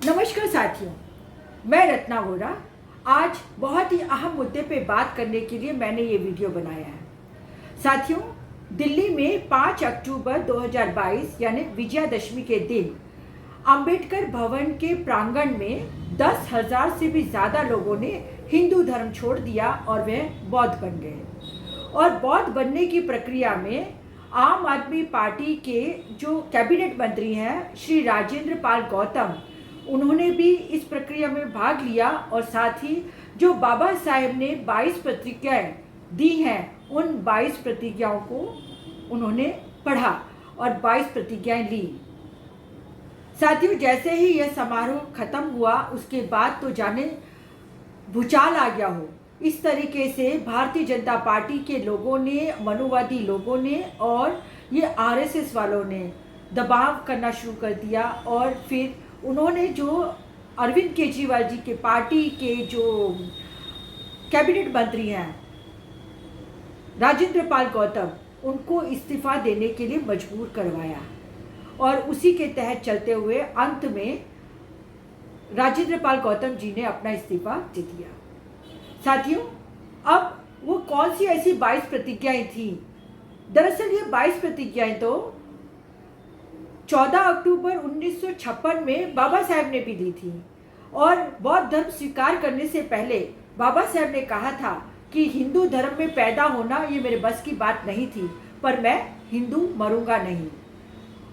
नमस्कार साथियों, मैं रत्ना वोरा। आज बहुत ही अहम मुद्दे पे बात करने के लिए मैंने ये वीडियो बनाया है। साथियों, दिल्ली में 5 अक्टूबर 2022 यानी विजयादशमी के दिन अंबेडकर भवन के प्रांगण में 10,000 से भी ज़्यादा लोगों ने हिंदू धर्म छोड़ दिया और वह बौद्ध बन गए। और बौद्ध बनने की प्रक्रिया में आम आदमी पार्टी के जो कैबिनेट मंत्री हैं श्री राजेंद्र पाल गौतम, उन्होंने भी इस प्रक्रिया में भाग लिया और साथ ही जो बाबा साहेब ने 22 प्रतिज्ञाएं दी हैं उन 22 प्रतिज्ञाओं को उन्होंने पढ़ा और 22 प्रतिज्ञाएं ली। साथियों, जैसे ही यह समारोह खत्म हुआ उसके बाद तो जाने भूचाल आ गया हो। इस तरीके से भारतीय जनता पार्टी के लोगों ने, मनुवादी लोगों ने और ये आरएसएस वालों ने दबाव करना शुरू कर दिया और फिर उन्होंने जो अरविंद केजरीवाल जी के पार्टी के जो कैबिनेट मंत्री हैं राजेंद्र पाल गौतम, उनको इस्तीफा देने के लिए मजबूर करवाया और उसी के तहत चलते हुए अंत में राजेंद्र पाल गौतम जी ने अपना इस्तीफा दे दिया। साथियों, अब वो कौन सी ऐसी 22 प्रतिज्ञाएं थी? दरअसल ये 22 प्रतिज्ञाएं तो 14 अक्टूबर 1956 में बाबा साहेब ने भी दी थी और बौद्ध धर्म स्वीकार करने से पहले बाबा साहेब ने कहा था कि हिंदू धर्म में पैदा होना ये मेरे बस की बात नहीं थी, पर मैं हिंदू मरूंगा नहीं।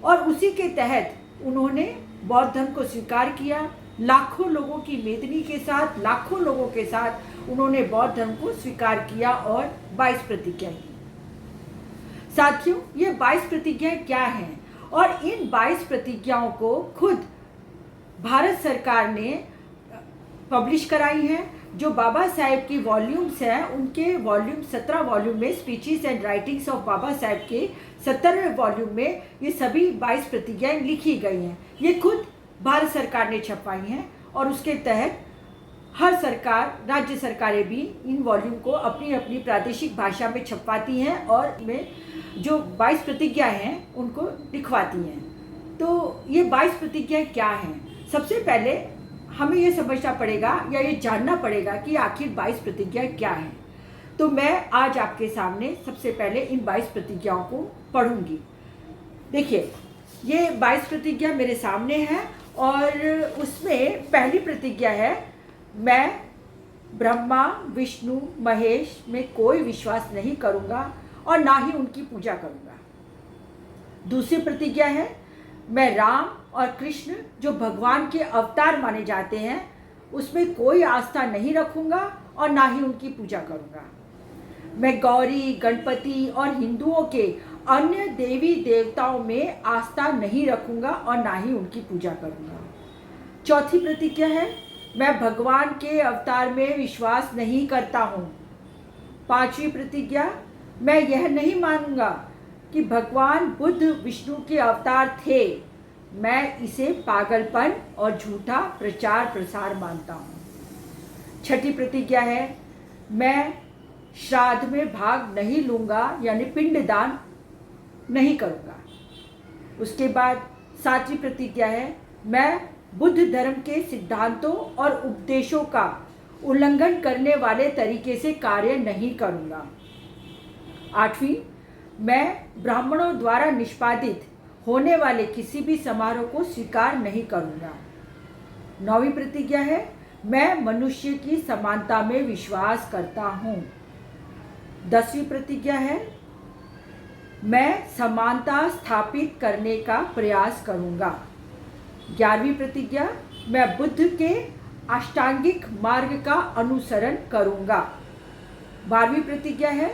और उसी के तहत उन्होंने बौद्ध धर्म को स्वीकार किया। लाखों लोगों की मेदनी के साथ, लाखों लोगों के साथ उन्होंने बौद्ध धर्म को स्वीकार किया और 22 प्रतिज्ञाएं की। साथियों, ये 22 प्रतिज्ञाएं क्या हैं? और इन 22 प्रतिज्ञाओं को खुद भारत सरकार ने पब्लिश कराई हैं। जो बाबा साहेब की वॉल्यूम्स हैं उनके वॉल्यूम 17 वॉल्यूम में speeches and writings of Baba Saheb के 17वें वॉल्यूम में ये सभी 22 प्रतिज्ञाएं लिखी गई हैं। ये खुद भारत सरकार ने छपवाई हैं और उसके तहत हर सरकार, राज्य सरकारें भी इन वॉल्यूम को अपनी अपनी प्रादेशिक भाषा में छपवाती हैं और में जो 22 प्रतिज्ञाएं हैं उनको लिखवाती हैं। तो ये 22 प्रतिज्ञाएं क्या हैं? सबसे पहले हमें ये समझना पड़ेगा या ये जानना पड़ेगा कि आखिर 22 प्रतिज्ञाएं क्या हैं। तो मैं आज आपके सामने सबसे पहले इन 22 प्रतिज्ञाओं को पढ़ूंगी। देखिए, ये 22 प्रतिज्ञा मेरे सामने है और उसमें पहली प्रतिज्ञा है, मैं ब्रह्मा विष्णु महेश में कोई विश्वास नहीं करूँगा और ना ही उनकी पूजा करूँगा। दूसरी प्रतिज्ञा है, मैं राम और कृष्ण जो भगवान के अवतार माने जाते हैं उसमें कोई आस्था नहीं रखूँगा और ना ही उनकी पूजा करूँगा। मैं गौरी, गणपति और हिंदुओं के अन्य देवी देवताओं में आस्था नहीं रखूँगा और ना ही उनकी पूजा करूँगा। चौथी प्रतिज्ञा है, मैं भगवान के अवतार में विश्वास नहीं करता हूँ। पांचवी प्रतिज्ञा, मैं यह नहीं मानूंगा कि भगवान बुद्ध विष्णु के अवतार थे। मैं इसे पागलपन और झूठा प्रचार प्रसार मानता हूँ। छठी प्रतिज्ञा है, मैं श्राद्ध में भाग नहीं लूँगा यानी पिंडदान नहीं करूँगा। उसके बाद सातवीं प्रतिज्ञा है, मैं बुद्ध धर्म के सिद्धांतों और उपदेशों का उल्लंघन करने वाले तरीके से कार्य नहीं करूँगा। आठवीं, मैं ब्राह्मणों द्वारा निष्पादित होने वाले किसी भी समारोह को स्वीकार नहीं करूँगा। नौवीं प्रतिज्ञा है, मैं मनुष्य की समानता में विश्वास करता हूँ। 10वीं प्रतिज्ञा है, मैं समानता स्थापित करने का प्रयास करूँगा। 11वीं प्रतिज्ञा, मैं बुद्ध के अष्टांगिक मार्ग का अनुसरण करूँगा। 12वीं प्रतिज्ञा है,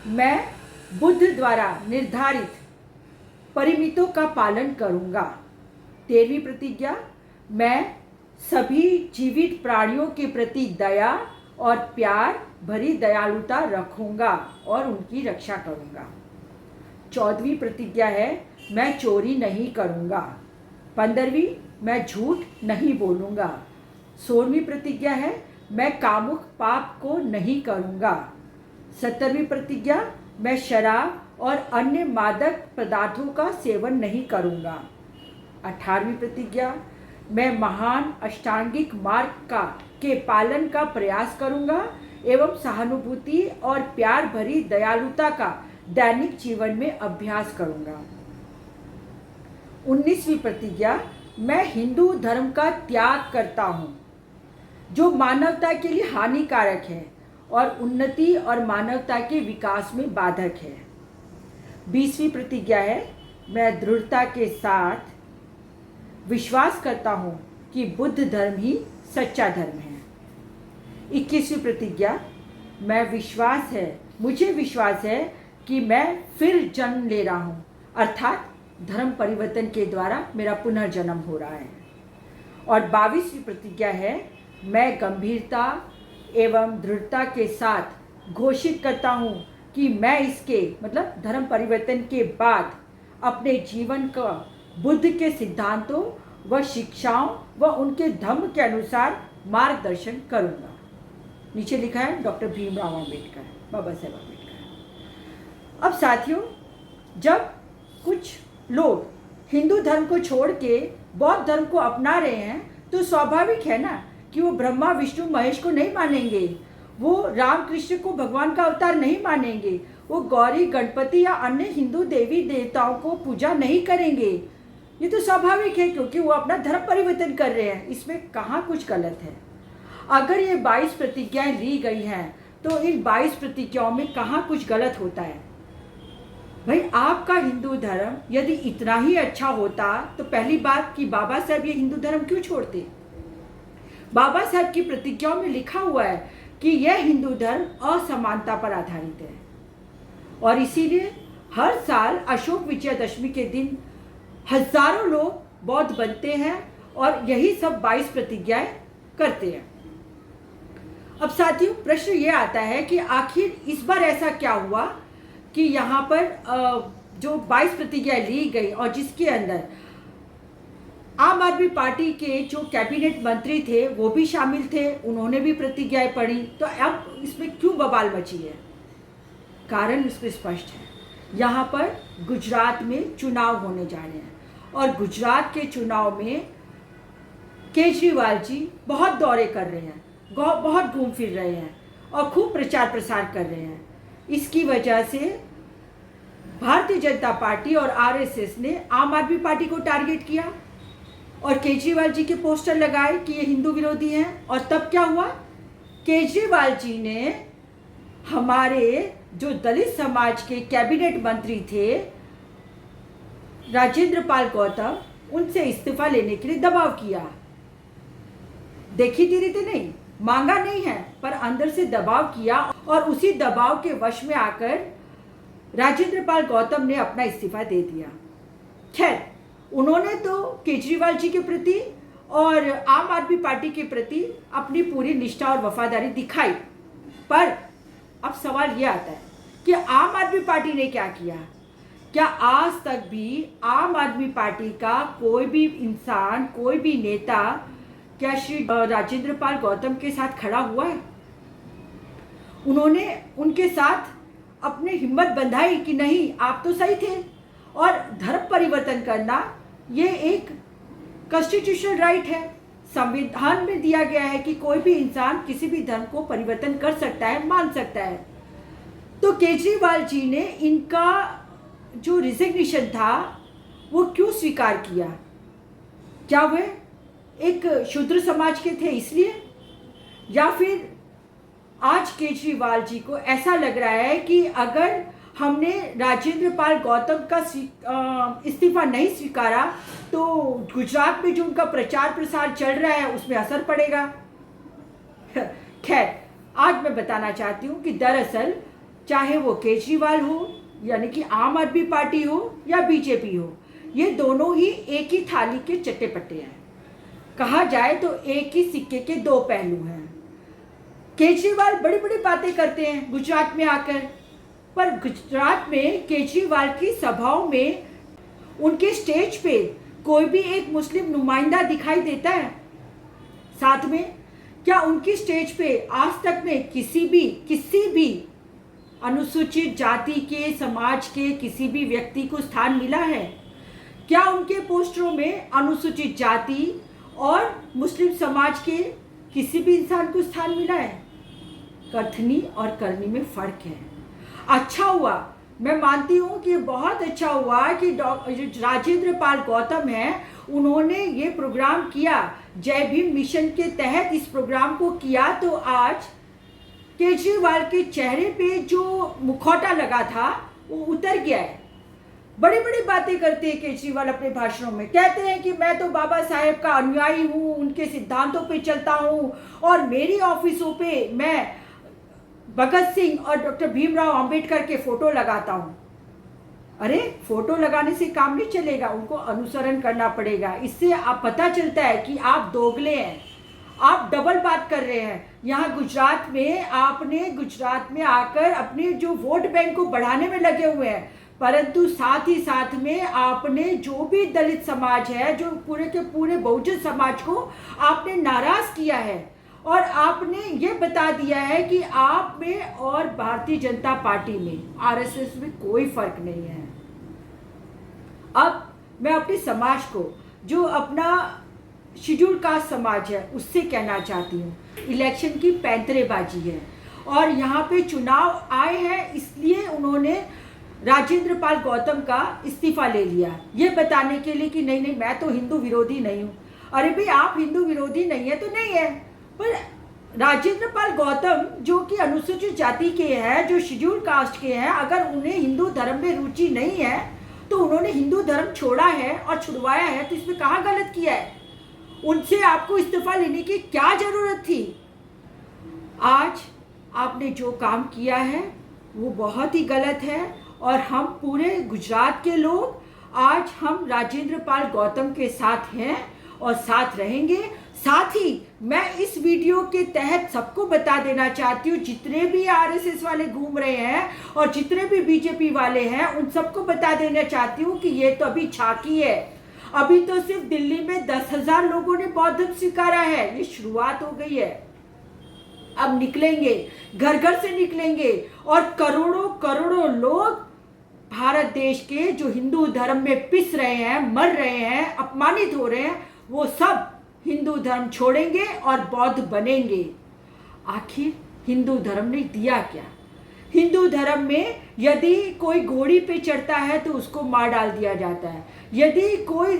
मैं बुद्ध द्वारा निर्धारित परिमितों का पालन करूँगा। 13वीं प्रतिज्ञा, मैं सभी जीवित प्राणियों के प्रति दया और प्यार भरी दयालुता रखूँगा और उनकी रक्षा करूँगा। 14वीं प्रतिज्ञा है, मैं चोरी नहीं करूँगा। 15वीं, मैं झूठ नहीं बोलूँगा। 16वीं प्रतिज्ञा है, मैं कामुक पाप को नहीं करूँगा। 17वीं प्रतिज्ञा, मैं शराब और अन्य मादक पदार्थों का सेवन नहीं करूँगा। 18वीं प्रतिज्ञा, मैं महान अष्टांगिक मार्ग के पालन का प्रयास करूंगा एवं सहानुभूति और प्यार भरी दयालुता का दैनिक जीवन में अभ्यास करूंगा। 19वीं प्रतिज्ञा, मैं हिंदू धर्म का त्याग करता हूं जो मानवता के लिए हानिकारक है और उन्नति और मानवता के विकास में बाधक है। 20वीं प्रतिज्ञा है, मैं दृढ़ता के साथ विश्वास करता हूं कि बुद्ध धर्म ही सच्चा धर्म है। 21वीं प्रतिज्ञा, मुझे विश्वास है कि मैं फिर जन्म ले रहा हूं, अर्थात धर्म परिवर्तन के द्वारा मेरा पुनर्जन्म हो रहा है। और 22वीं प्रतिज्ञा है, मैं गंभीरता एवं दृढ़ता के साथ घोषित करता हूँ कि मैं इसके मतलब धर्म परिवर्तन के बाद अपने जीवन का बुद्ध के सिद्धांतों व शिक्षाओं व उनके धम्म के अनुसार मार्गदर्शन करूँगा। नीचे लिखा है डॉक्टर भीमराव अम्बेडकर, बाबा साहेब अम्बेडकर। अब साथियों, जब कुछ लोग हिंदू धर्म को छोड़ के बौद्ध धर्म को अपना रहे हैं तो स्वाभाविक है ना कि वो ब्रह्मा विष्णु महेश को नहीं मानेंगे, वो रामकृष्ण को भगवान का अवतार नहीं मानेंगे, वो गौरी गणपति या अन्य हिंदू देवी देवताओं को पूजा नहीं करेंगे। ये तो स्वाभाविक है क्योंकि वो अपना धर्म परिवर्तन कर रहे हैं, इसमें कहाँ कुछ गलत है। अगर ये 22 प्रतिज्ञाएं ली गई हैं तो इन 22 प्रतिज्ञाओं में कहाँ कुछ गलत होता है। भाई, आपका हिंदू धर्म यदि इतना ही अच्छा होता तो पहली बात कि बाबा साहब ये हिंदू धर्म क्यों छोड़ते। बाबा साहब की प्रतिज्ञाओं में लिखा हुआ है कि यह हिंदू धर्म असमानता पर आधारित है और इसीलिए हर साल अशोक विजयादशमी के दिन हजारों लोग बौद्ध बनते हैं और यही सब 22 प्रतिज्ञाएं करते हैं। अब साथियों, प्रश्न ये आता है कि आखिर इस बार ऐसा क्या हुआ कि यहाँ पर जो 22 प्रतिज्ञाएं ली गई और जिसके अंदर आम आदमी पार्टी के जो कैबिनेट मंत्री थे वो भी शामिल थे, उन्होंने भी प्रतिज्ञाएं पढ़ी, तो अब इसमें क्यों बवाल मची है। कारण इसमें स्पष्ट है। यहाँ पर गुजरात में चुनाव होने जा रहे हैं और गुजरात के चुनाव में केजरीवाल जी बहुत दौरे कर रहे हैं, बहुत घूम फिर रहे हैं और खूब प्रचार प्रसार कर रहे हैं। इसकी वजह से भारतीय जनता पार्टी और आरएसएस ने आम आदमी पार्टी को टारगेट किया और केजरीवाल जी के पोस्टर लगाए कि ये हिंदू विरोधी हैं। और तब क्या हुआ, केजरीवाल जी ने हमारे जो दलित समाज के कैबिनेट मंत्री थे राजेंद्र पाल गौतम, उनसे इस्तीफा लेने के लिए दबाव किया। देखी तीरी तो नहीं, मांगा नहीं है, पर अंदर से दबाव किया और उसी दबाव के वश में आकर राजेंद्र पाल गौतम ने अपना इस्तीफा दे दिया। खैर, उन्होंने तो केजरीवाल जी के प्रति और आम आदमी पार्टी के प्रति अपनी पूरी निष्ठा और वफादारी दिखाई, पर अब सवाल ये आता है कि आम आदमी पार्टी ने क्या किया। क्या आज तक भी आम आदमी पार्टी का कोई भी इंसान, कोई भी नेता क्या श्री राजेंद्र पाल गौतम के साथ खड़ा हुआ है? उन्होंने उनके साथ अपने हिम्मत बंधाई कि नहीं, आप तो सही थे और धर्म परिवर्तन करना ये एक कॉन्स्टिट्यूशनल राइट है, संविधान में दिया गया है कि कोई भी इंसान किसी भी धर्म को परिवर्तन कर सकता है, मान सकता है। तो केजरीवाल जी ने इनका जो रिजिग्नेशन था वो क्यों स्वीकार किया? क्या वे एक शूद्र समाज के थे इसलिए, या फिर आज केजरीवाल जी को ऐसा लग रहा है कि अगर हमने राजेंद्र पाल गौतम का इस्तीफा नहीं स्वीकारा तो गुजरात में जो उनका प्रचार प्रसार चल रहा है उसमें असर पड़ेगा। खैर, आज मैं बताना चाहती हूँ कि दरअसल चाहे वो केजरीवाल हो यानी कि आम आदमी पार्टी हो या बीजेपी हो, ये दोनों ही एक ही थाली के चट्टे पट्टे हैं। कहा जाए तो एक ही सिक्के के दो पहलू हैं। केजरीवाल बड़ी बड़ी बातें करते हैं गुजरात में आकर, पर गुजरात में केजरीवाल की सभाओं में उनके स्टेज पे कोई भी एक मुस्लिम नुमाइंदा दिखाई देता है? साथ में क्या उनकी स्टेज पे आज तक में किसी भी अनुसूचित जाति के समाज के किसी भी व्यक्ति को स्थान मिला है? क्या उनके पोस्टरों में अनुसूचित जाति और मुस्लिम समाज के किसी भी इंसान को स्थान मिला है? कथनी और करनी में फ़र्क है। अच्छा हुआ, मैं मानती हूँ कि बहुत अच्छा हुआ कि राजेंद्र पाल गौतम हैं, उन्होंने ये प्रोग्राम किया, जय भीम मिशन के तहत इस प्रोग्राम को किया, तो आज केजरीवाल के चेहरे पे जो मुखौटा लगा था वो उतर गया है। बड़ी बड़ी बातें करते हैं केजरीवाल अपने भाषणों में, कहते हैं कि मैं तो बाबा साहेब का अनुयायी हूँ, उनके सिद्धांतों पे चलता हूँ और मेरी ऑफिसों पे मैं भगत सिंह और डॉक्टर भीमराव अंबेडकर के फोटो लगाता हूँ। अरे फोटो लगाने से काम नहीं चलेगा, उनको अनुसरण करना पड़ेगा। इससे आप पता चलता है कि आप दोगले हैं, आप डबल बात कर रहे हैं। यहाँ गुजरात में आपने गुजरात में आकर अपने जो वोट बैंक को बढ़ाने में लगे हुए हैं, परंतु साथ ही साथ में आपने जो भी दलित समाज है, जो पूरे के पूरे बहुजन समाज को आपने नाराज किया है और आपने ये बता दिया है कि आप में और भारतीय जनता पार्टी में, आरएसएस में कोई फर्क नहीं है। अब मैं अपने समाज को, जो अपना शेड्यूल कास्ट समाज है, उससे कहना चाहती हूँ, इलेक्शन की पैंतरेबाजी है और यहाँ पे चुनाव आए हैं, इसलिए उन्होंने राजेंद्र पाल गौतम का इस्तीफा ले लिया, ये बताने के लिए कि नहीं नहीं मैं तो हिंदू विरोधी नहीं हूँ। अरे भाई, आप हिंदू विरोधी नहीं है तो नहीं है, पर राजेंद्र पाल गौतम जो कि अनुसूचित जाति के हैं, जो शेड्यूल कास्ट के हैं, अगर उन्हें हिंदू धर्म में रुचि नहीं है तो उन्होंने हिंदू धर्म छोड़ा है और छुड़वाया है, तो इसमें कहाँ गलत किया है? उनसे आपको इस्तीफा लेने की क्या जरूरत थी? आज आपने जो काम किया है वो बहुत ही गलत है और हम पूरे गुजरात के लोग आज हम राजेंद्र पाल गौतम के साथ हैं और साथ रहेंगे। साथ ही मैं इस वीडियो के तहत सबको बता देना चाहती हूँ, जितने भी आरएसएस वाले घूम रहे हैं और जितने भी बीजेपी वाले हैं, उन सबको बता देना चाहती हूँ कि ये तो अभी झांकी है। अभी तो सिर्फ दिल्ली में 10,000 लोगों ने बौद्ध धर्म स्वीकारा है, ये शुरुआत हो गई है। अब निकलेंगे, घर घर से निकलेंगे और करोड़ों करोड़ों लोग भारत देश के जो हिंदू धर्म में पिस रहे हैं, मर रहे हैं, अपमानित हो रहे हैं, वो सब हिंदू धर्म छोड़ेंगे और बौद्ध बनेंगे। आखिर हिंदू धर्म ने दिया क्या? हिंदू धर्म में यदि कोई घोड़ी पे चढ़ता है तो उसको मार डाल दिया जाता है, यदि कोई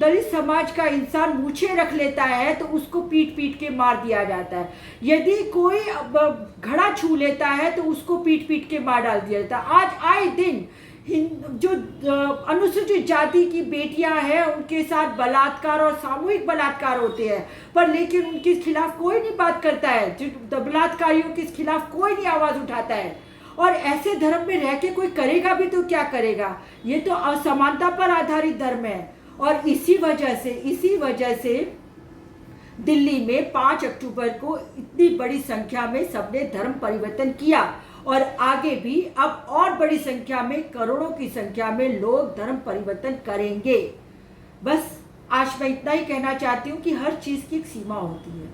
दलित समाज का इंसान मूछें रख लेता है तो उसको पीट पीट के मार दिया जाता है, यदि कोई घड़ा छू लेता है तो उसको पीट पीट के मार डाल दिया जाता है। आज आए दिन जो अनुसूचित जाति की बेटियां हैं उनके साथ बलात्कार और सामूहिक बलात्कार होते हैं, पर लेकिन उनके खिलाफ कोई नहीं बात करता है, जो बलात्कारियों के खिलाफ कोई नहीं आवाज उठाता है। और ऐसे धर्म में रह के कोई करेगा भी तो क्या करेगा? ये तो असमानता पर आधारित धर्म है। और इसी वजह से दिल्ली में 5 अक्टूबर को इतनी बड़ी संख्या में सबने धर्म परिवर्तन किया और आगे भी अब और बड़ी संख्या में, करोड़ों की संख्या में लोग धर्म परिवर्तन करेंगे। बस आज मैं इतना ही कहना चाहती हूँ कि हर चीज़ की एक सीमा होती है।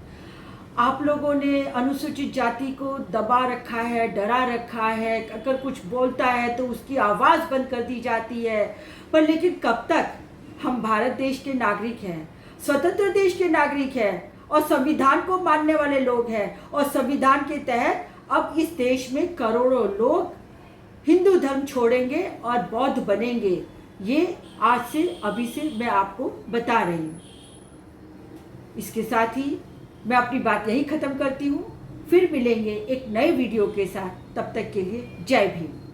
आप लोगों ने अनुसूचित जाति को दबा रखा है, डरा रखा है, अगर कुछ बोलता है तो उसकी आवाज़ बंद कर दी जाती है। पर लेकिन कब तक? हम भारत देश के नागरिक हैं, स्वतंत्र देश के नागरिक हैं और संविधान को मानने वाले लोग हैं और संविधान के तहत अब इस देश में करोड़ों लोग हिंदू धर्म छोड़ेंगे और बौद्ध बनेंगे। ये आज से, अभी से मैं आपको बता रही हूँ। इसके साथ ही मैं अपनी बात यहीं ख़त्म करती हूँ। फिर मिलेंगे एक नए वीडियो के साथ, तब तक के लिए जय भीम।